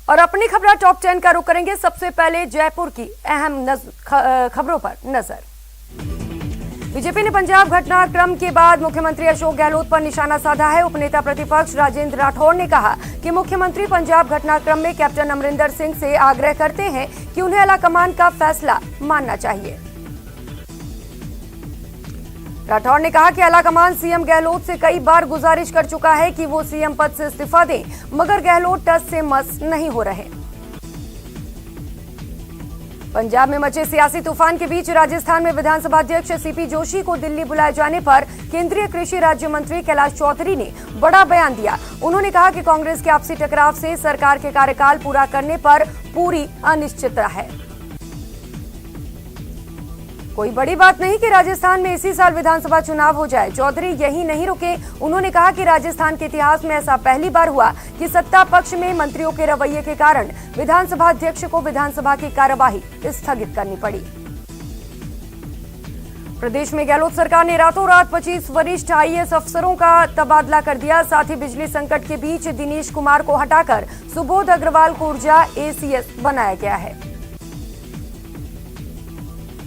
और अपनी खबर टॉप 10 का रुख करेंगे। सबसे पहले जयपुर की अहम खबरों पर नजर। बीजेपी ने पंजाब घटनाक्रम के बाद मुख्यमंत्री अशोक गहलोत पर निशाना साधा है। उपनेता प्रतिपक्ष राजेंद्र राठौड़ ने कहा कि मुख्यमंत्री पंजाब घटनाक्रम में कैप्टन अमरिंदर सिंह से आग्रह करते हैं कि उन्हें आलाकमान का फैसला मानना चाहिए। राठौड़ ने कहा कि आलाकमान सीएम गहलोत से कई बार गुजारिश कर चुका है कि वो सीएम पद से इस्तीफा दें, मगर गहलोत टस से मस नहीं हो रहे। पंजाब में मचे सियासी तूफान के बीच राजस्थान में विधानसभा अध्यक्ष सीपी जोशी को दिल्ली बुलाए जाने पर केंद्रीय कृषि राज्य मंत्री कैलाश चौधरी ने बड़ा बयान दिया। उन्होंने कहा कि कांग्रेस के आपसी टकराव से सरकार के कार्यकाल पूरा करने पर पूरी अनिश्चितता है। कोई बड़ी बात नहीं कि राजस्थान में इसी साल विधानसभा चुनाव हो जाए। चौधरी यही नहीं रुके। उन्होंने कहा कि राजस्थान के इतिहास में ऐसा पहली बार हुआ कि सत्ता पक्ष में मंत्रियों के रवैये के कारण विधानसभा अध्यक्ष को विधानसभा की कार्यवाही स्थगित करनी पड़ी। प्रदेश में गहलोत सरकार ने रातों रात 25 वरिष्ठ आईएएस अफसरों का तबादला कर दिया। साथ ही बिजली संकट के बीच दिनेश कुमार को हटाकर सुबोध अग्रवाल को ऊर्जा एसीएस बनाया गया है।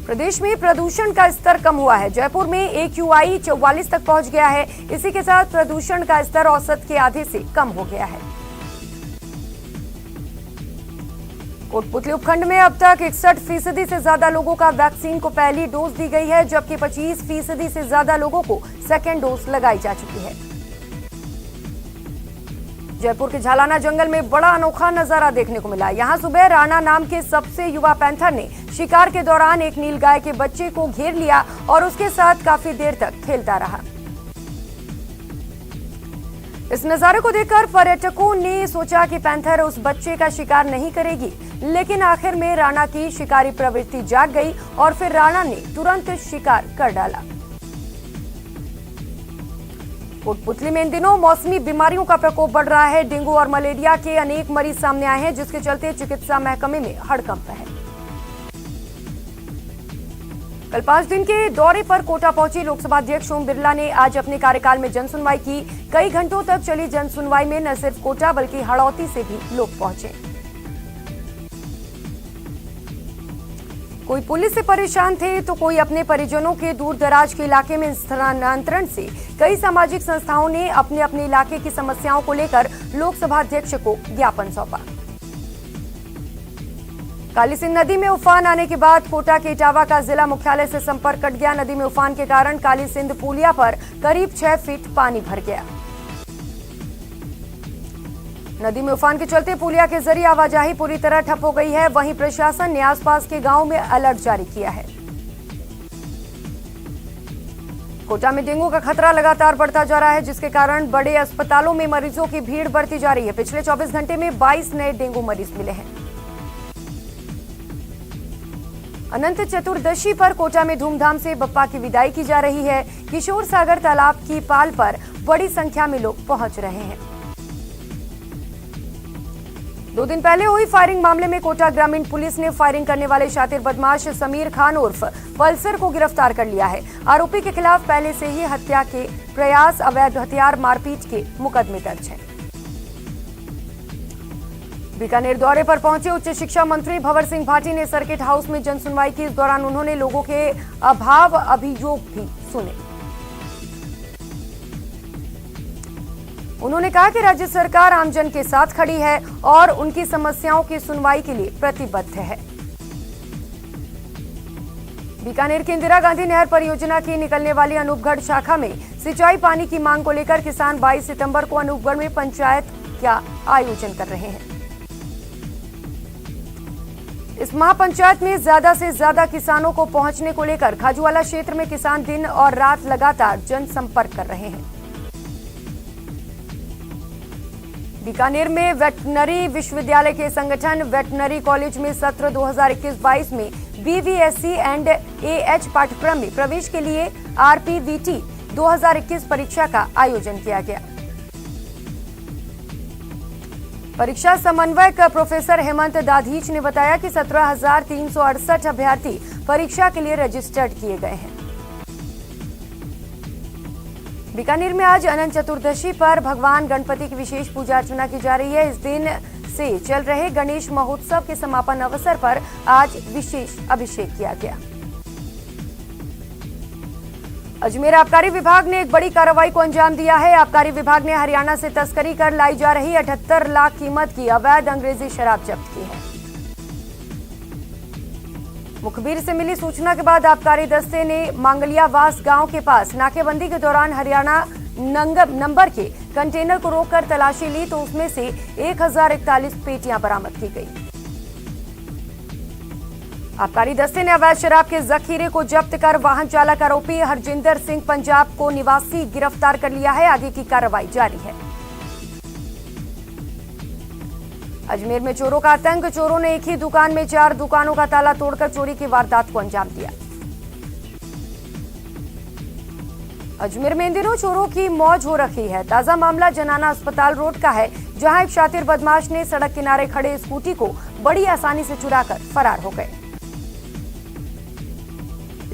प्रदेश में प्रदूषण का स्तर कम हुआ है। जयपुर में AQI 44 तक पहुंच गया है। इसी के साथ प्रदूषण का स्तर औसत के आधे से कम हो गया है। कोटपुतली उपखंड में अब तक 61% से ज्यादा लोगों का वैक्सीन को पहली डोज दी गई है, जबकि 25% से ज्यादा लोगों को सेकेंड डोज लगाई जा चुकी है। जयपुर के झालाना जंगल में बड़ा अनोखा नजारा देखने को मिला। यहां सुबह राणा नाम के सबसे युवा पैंथर ने शिकार के दौरान एक नीलगाय के बच्चे को घेर लिया और उसके साथ काफी देर तक खेलता रहा। इस नजारे को देखकर पर्यटकों ने सोचा कि पैंथर उस बच्चे का शिकार नहीं करेगी, लेकिन आखिर में राणा की शिकारी प्रवृत्ति जाग गई और फिर राणा ने तुरंत शिकार कर डाला। कोटपुतली में इन दिनों मौसमी बीमारियों का प्रकोप बढ़ रहा है। डेंगू और मलेरिया के अनेक मरीज सामने आए हैं, जिसके चलते चिकित्सा महकमे में हड़कंप है। कल 5 दिन के दौरे पर कोटा पहुंची लोकसभा अध्यक्ष ओम बिरला ने आज अपने कार्यकाल में जनसुनवाई की। कई घंटों तक चली जनसुनवाई में न सिर्फ कोटा बल्कि हड़ौती से भी लोग पहुंचे। कोई पुलिस से परेशान थे तो कोई अपने परिजनों के दूर दराज के इलाके में स्थानांतरण से कई सामाजिक संस्थाओं ने अपने अपने इलाके की समस्याओं को लेकर लोकसभा अध्यक्ष को ज्ञापन सौंपा। काली सिंध नदी में उफान आने के बाद कोटा के इटावा का जिला मुख्यालय से संपर्क कट गया। नदी में उफान के कारण काली सिंध पुलिया पर करीब 6 फीट पानी भर गया। नदी में उफान के चलते पुलिया के जरिए आवाजाही पूरी तरह ठप हो गई है। वहीं प्रशासन ने आसपास के गांवों में अलर्ट जारी किया है। कोटा में डेंगू का खतरा लगातार बढ़ता जा रहा है, जिसके कारण बड़े अस्पतालों में मरीजों की भीड़ बढ़ती जा रही है। पिछले 24 घंटे में 22 नए डेंगू मरीज मिले हैं। अनंत चतुर्दशी पर कोटा में धूमधाम से बप्पा की विदाई की जा रही है। किशोर सागर तालाब की पाल पर बड़ी संख्या में लोग पहुंच रहे हैं। 2 दिन पहले हुई फायरिंग मामले में कोटा ग्रामीण पुलिस ने फायरिंग करने वाले शातिर बदमाश समीर खान उर्फ पल्सर को गिरफ्तार कर लिया है। आरोपी के खिलाफ पहले से ही हत्या के प्रयास, अवैध हथियार मारपीट के मुकदमे दर्ज हैं। बीकानेर दौरे पर पहुंचे उच्च शिक्षा मंत्री भंवर सिंह भाटी ने सर्किट हाउस में जनसुनवाई की। इस दौरान उन्होंने लोगों के अभाव अभियोग भी सुने। उन्होंने कहा कि राज्य सरकार आमजन के साथ खड़ी है और उनकी समस्याओं की सुनवाई के लिए प्रतिबद्ध है। बीकानेर की इंदिरा गांधी नहर परियोजना की निकलने वाली अनूपगढ़ शाखा में सिंचाई पानी की मांग को लेकर किसान 22 सितंबर को अनूपगढ़ में पंचायत का आयोजन कर रहे हैं। इस महापंचायत में ज्यादा से ज्यादा किसानों को पहुंचने को लेकर खाजूवाला क्षेत्र में किसान दिन और रात लगातार जनसंपर्क कर रहे हैं। बीकानेर में वेटनरी विश्वविद्यालय के संगठन वेटनरी कॉलेज में सत्र 2021-22 में BVSC एंड AH पाठ्यक्रम में प्रवेश के लिए RPVT 2021 परीक्षा का आयोजन किया गया। परीक्षा समन्वयक प्रोफेसर हेमंत दाधीच ने बताया कि 17,368 अभ्यर्थी परीक्षा के लिए रजिस्टर्ड किए गए हैं। बीकानेर में आज अनंत चतुर्दशी पर भगवान गणपति की विशेष पूजा अर्चना की जा रही है। इस दिन से चल रहे गणेश महोत्सव के समापन अवसर पर आज विशेष अभिषेक किया गया। अजमेर आबकारी विभाग ने एक बड़ी कार्रवाई को अंजाम दिया है। आबकारी विभाग ने हरियाणा से तस्करी कर लाई जा रही 78 लाख कीमत की अवैध अंग्रेजी शराब जब्त की है। मुखबिर से मिली सूचना के बाद आबकारी दस्ते ने मांगलियावास गांव के पास नाकेबंदी के दौरान हरियाणा नंबर के कंटेनर को रोककर तलाशी ली तो उसमें से 1041 पेटियां बरामद की गई। आबकारी दस्ते ने अवैध शराब के जखीरे को जब्त कर वाहन चालक आरोपी हरजिंदर सिंह पंजाब को निवासी गिरफ्तार कर लिया है। आगे की कार्रवाई जारी है। अजमेर में चोरों का आतंक। चोरों ने एक ही दुकान में 4 दुकानों का ताला तोड़कर चोरी की वारदात को अंजाम दिया। अजमेर में इन दिनों चोरों की मौज हो रखी है। ताजा मामला जनाना अस्पताल रोड का है, जहां एक शातिर बदमाश ने सड़क किनारे खड़े स्कूटी को बड़ी आसानी से चुराकर फरार हो गए।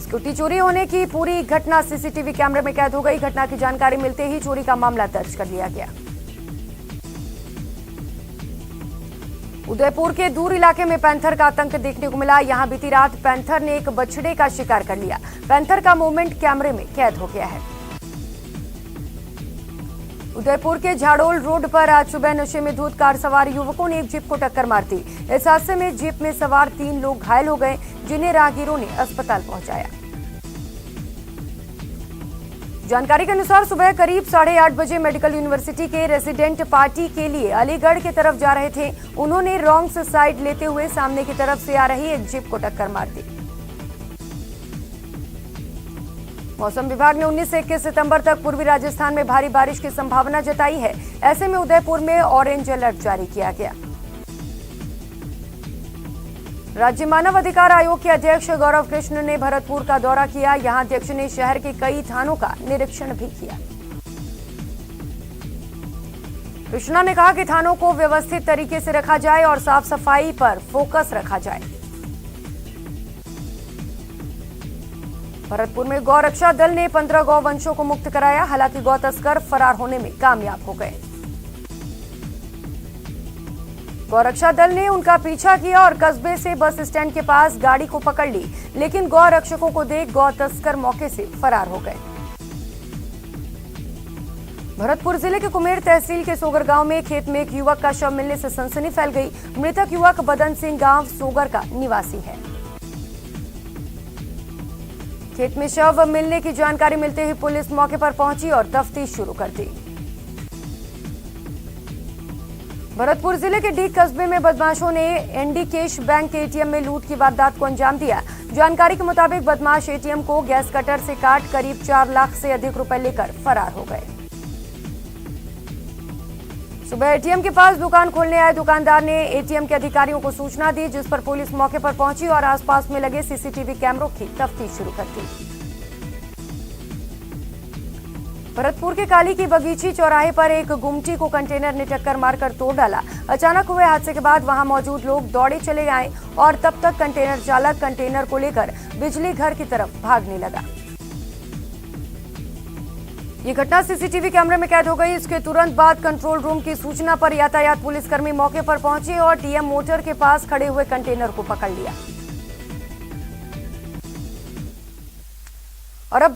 स्कूटी चोरी होने की पूरी घटना सीसीटीवी कैमरे में कैद हो गई। घटना की जानकारी मिलते ही चोरी का मामला दर्ज कर लिया गया। उदयपुर के दूर इलाके में पैंथर का आतंक देखने को मिला। यहां बीती रात पैंथर ने एक बछड़े का शिकार कर लिया। पैंथर का मूवमेंट कैमरे में कैद हो गया है। उदयपुर के झाड़ोल रोड पर आज सुबह नशे में धुत कार सवार युवकों ने एक जीप को टक्कर मार दी। इस हादसे में जीप में सवार 3 लोग घायल हो गए, जिन्हें राहगीरों ने अस्पताल पहुंचाया। जानकारी के अनुसार सुबह करीब 8:30 बजे मेडिकल यूनिवर्सिटी के रेजिडेंट पार्टी के लिए अलीगढ़ की तरफ जा रहे थे। उन्होंने रॉन्ग साइड लेते हुए सामने की तरफ से आ रही एक जीप को टक्कर मार दी। मौसम विभाग ने 19 से 21 सितंबर तक पूर्वी राजस्थान में भारी बारिश की संभावना जताई है। ऐसे में उदयपुर में ऑरेंज अलर्ट जारी किया गया। राज्य मानव अधिकार आयोग के अध्यक्ष गौरव कृष्ण ने भरतपुर का दौरा किया। यहां अध्यक्ष ने शहर के कई थानों का निरीक्षण भी किया। कृष्णा ने कहा कि थानों को व्यवस्थित तरीके से रखा जाए और साफ सफाई पर फोकस रखा जाए। भरतपुर में गौ रक्षा दल ने 15 गौवंशों को मुक्त कराया। हालांकि गौ तस्कर फरार होने में कामयाब हो गए। गौरक्षा दल ने उनका पीछा किया और कस्बे से बस स्टैंड के पास गाड़ी को पकड़ ली, लेकिन गौ रक्षकों को देख गौ तस्कर मौके से फरार हो गए। भरतपुर जिले के कुमेर तहसील के सोगर गांव में खेत में एक युवक का शव मिलने से सनसनी फैल गई। मृतक युवक बदन सिंह गांव सोगर का निवासी है। खेत में शव मिलने की जानकारी मिलते ही पुलिस मौके पर पहुंची और तफ्तीश शुरू कर दी। भरतपुर जिले के डीग कस्बे में बदमाशों ने एनडी कैश बैंक के एटीएम में लूट की वारदात को अंजाम दिया। जानकारी के मुताबिक बदमाश एटीएम को गैस कटर से काट करीब 4 लाख से अधिक रुपए लेकर फरार हो गए। सुबह एटीएम के पास दुकान खोलने आए दुकानदार ने एटीएम के अधिकारियों को सूचना दी, जिस पर पुलिस मौके पर पहुंची और आसपास में लगे सीसीटीवी कैमरों की तफ्तीश शुरू कर दी। भरतपुर के काली की बगीची चौराहे पर एक गुमटी को कंटेनर ने टक्कर मारकर तोड़ डाला। अचानक हुए हादसे के बाद वहां मौजूद लोग दौड़े चले आए और तब तक कंटेनर चालक कंटेनर को लेकर बिजली घर की तरफ भागने लगा। ये घटना सीसीटीवी कैमरे में कैद हो गई। इसके तुरंत बाद कंट्रोल रूम की सूचना पर यातायात पुलिसकर्मी मौके पर पहुंचे और टीएम मोटर के पास खड़े हुए कंटेनर को पकड़ लिया। और अब